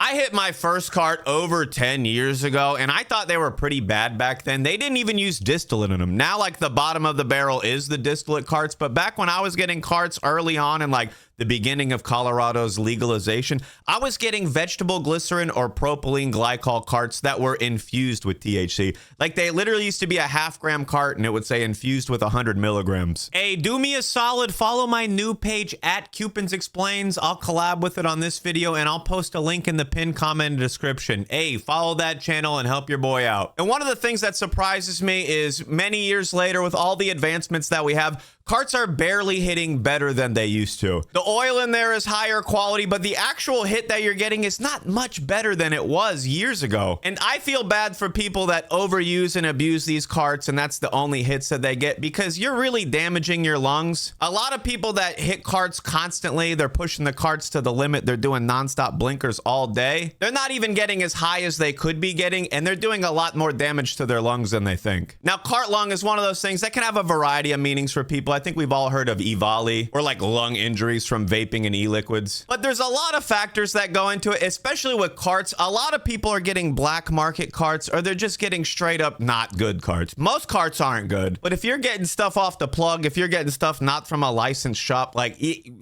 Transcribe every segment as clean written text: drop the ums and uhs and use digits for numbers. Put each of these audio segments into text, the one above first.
I hit my first cart over 10 years ago, and I thought they were pretty bad back then. They didn't even use distillate in them. Now, like, the bottom of the barrel is the distillate carts, but back when I was getting carts early on in, like, the beginning of Colorado's legalization, I was getting vegetable glycerin or propylene glycol carts that were infused with THC. Like, they literally used to be a half-gram cart, and it would say infused with 100 milligrams. Hey, do me a solid. Follow my new page at Cewpins Explains. I'll collab with it on this video, and I'll post a link in the pinned comment and description. Hey, follow that channel and help your boy out. And one of the things that surprises me is many years later, with all the advancements that we have, carts are barely hitting better than they used to. The oil in there is higher quality, but the actual hit that you're getting is not much better than it was years ago. And I feel bad for people that overuse and abuse these carts, and that's the only hits that they get, because you're really damaging your lungs. A lot of people that hit carts constantly, they're pushing the carts to the limit, they're doing nonstop blinkers all day. They're not even getting as high as they could be getting, and they're doing a lot more damage to their lungs than they think. Now, cart lung is one of those things that can have a variety of meanings for people. I think we've all heard of EVALI, or like lung injuries from vaping and e-liquids. But there's a lot of factors that go into it, especially with carts. A lot of people are getting black market carts, or they're just getting straight up not good carts. Most carts aren't good, but if you're getting stuff off the plug, if you're getting stuff not from a licensed shop, like,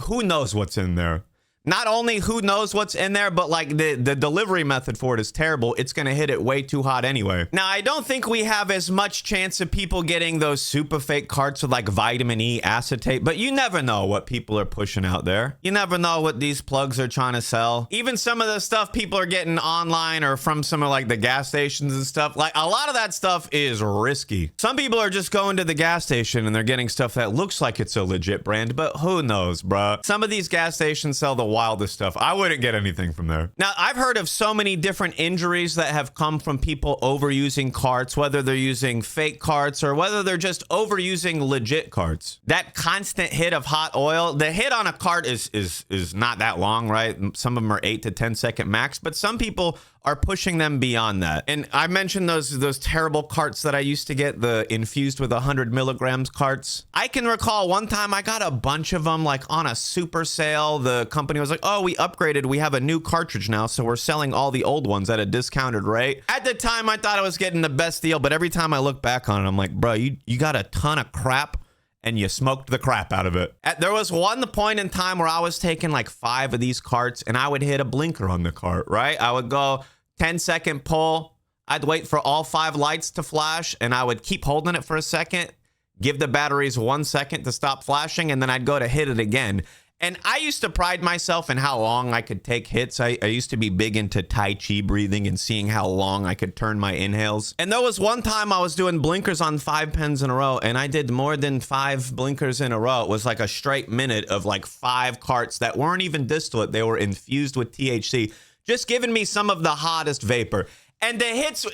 who knows what's in there? Not only who knows what's in there, but like the delivery method for it is terrible. It's going to hit it way too hot anyway. Now, I don't think we have as much chance of people getting those super fake carts with like vitamin E acetate, but you never know what people are pushing out there. You never know what these plugs are trying to sell. Even some of the stuff people are getting online or from some of like the gas stations and stuff, like a lot of that stuff is risky. Some people are just going to the gas station and they're getting stuff that looks like it's a legit brand, but who knows, bruh? Some of these gas stations sell the wildest stuff. I wouldn't get anything from there. Now, I've heard of so many different injuries that have come from people overusing carts, whether they're using fake carts or whether they're just overusing legit carts. That constant hit of hot oil, the hit on a cart is not that long, right? Some of them are 8 to 10 second max, but some people are pushing them beyond that. And I mentioned those terrible carts that I used to get, the infused with 100 milligrams carts. I can recall one time I got a bunch of them like on a super sale. The company was like, oh, we upgraded. We have a new cartridge now, so we're selling all the old ones at a discounted rate. At the time, I thought I was getting the best deal, but every time I look back on it, I'm like, bro, you got a ton of crap and you smoked the crap out of it. There was one point in time where I was taking like 5 of these carts and I would hit a blinker on the cart, right? I would go 10-second pull. I'd wait for all 5 lights to flash, and I would keep holding it for a second, give the batteries 1 second to stop flashing, and then I'd go to hit it again. And I used to pride myself in how long I could take hits. I used to be big into Tai Chi breathing and seeing how long I could turn my inhales. And there was one time I was doing blinkers on 5 pens in a row, and I did more than 5 blinkers in a row. It was like a straight minute of like 5 carts that weren't even distillate. They were infused with THC. Just giving me some of the hottest vapor. And the hits,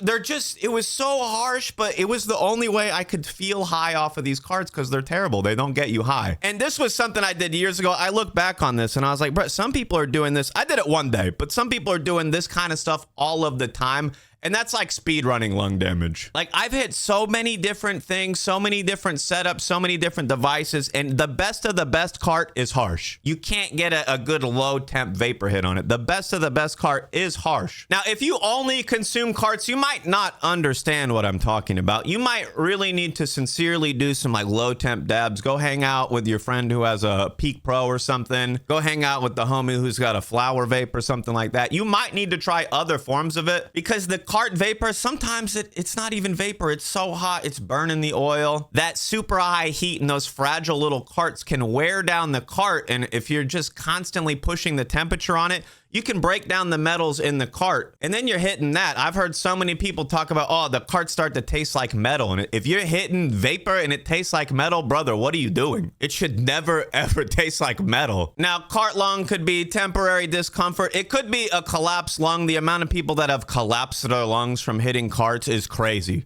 it was so harsh, but it was the only way I could feel high off of these carts because they're terrible. They don't get you high. And this was something I did years ago. I look back on this and I was like, bro, some people are doing this. I did it one day, but some people are doing this kind of stuff all of the time. And that's like speed running lung damage. Like, I've hit so many different things, so many different setups, so many different devices, and the best of the best cart is harsh. You can't get a good low temp vapor hit on it. The best of the best cart is harsh. Now, if you only consume carts, you might not understand what I'm talking about. You might really need to sincerely do some like low temp dabs. Go hang out with your friend who has a Peak Pro or something. Go hang out with the homie who's got a flower vape or something like that. You might need to try other forms of it, because the cart vapor, sometimes it's not even vapor. It's so hot, it's burning the oil. That super high heat in those fragile little carts can wear down the cart. And if you're just constantly pushing the temperature on it, you can break down the metals in the cart, and then you're hitting that. I've heard so many people talk about, oh, the carts start to taste like metal. And if you're hitting vapor and it tastes like metal, brother, what are you doing? It should never, ever taste like metal. Now, cart lung could be temporary discomfort. It could be a collapsed lung. The amount of people that have collapsed their lungs from hitting carts is crazy.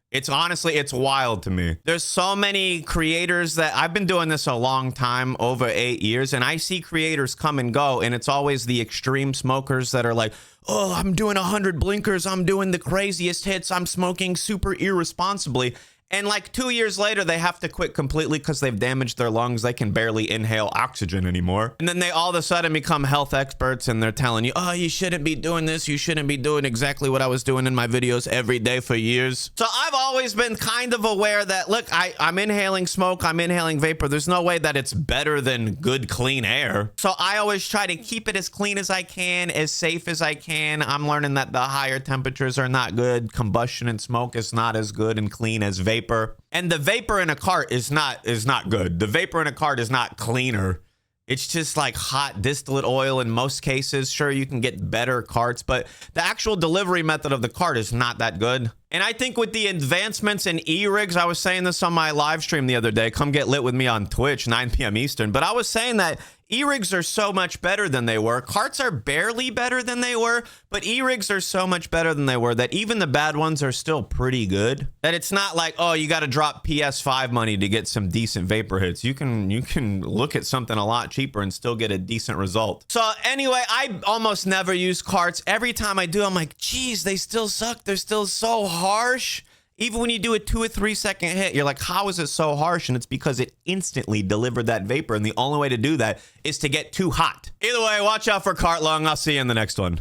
It's honestly, it's wild to me. There's so many creators that I've been doing this a long time, over 8 years, and I see creators come and go, and it's always the extreme smokers that are like, oh, I'm doing 100 blinkers. I'm doing the craziest hits. I'm smoking super irresponsibly. And like 2 years later, they have to quit completely because they've damaged their lungs. They can barely inhale oxygen anymore. And then they all of a sudden become health experts and they're telling you, oh, you shouldn't be doing this. You shouldn't be doing exactly what I was doing in my videos every day for years. So I've always been kind of aware that, look, I'm inhaling smoke. I'm inhaling vapor. There's no way that it's better than good, clean air. So I always try to keep it as clean as I can, as safe as I can. I'm learning that the higher temperatures are not good. Combustion and smoke is not as good and clean as vapor. And the vapor in a cart is not good. The vapor in a cart is not cleaner. It's just like hot distillate oil in most cases. Sure, you can get better carts, but the actual delivery method of the cart is not that good. And I think with the advancements in e-rigs, I was saying this on my live stream the other day. Come get lit with me on Twitch, 9 p.m. Eastern. But I was saying that e-rigs are so much better than they were. Carts are barely better than they were, but e-rigs are so much better than they were that even the bad ones are still pretty good. That it's not like, oh, you got to drop PS5 money to get some decent vapor hits. You can look at something a lot cheaper and still get a decent result. So anyway, I almost never use carts. Every time I do, I'm like, geez, they still suck. They're still so harsh. Even when you do a 2 or 3 second hit, you're like, how is it so harsh? And it's because it instantly delivered that vapor. And the only way to do that is to get too hot. Either way, watch out for cart lung. I'll see you in the next one.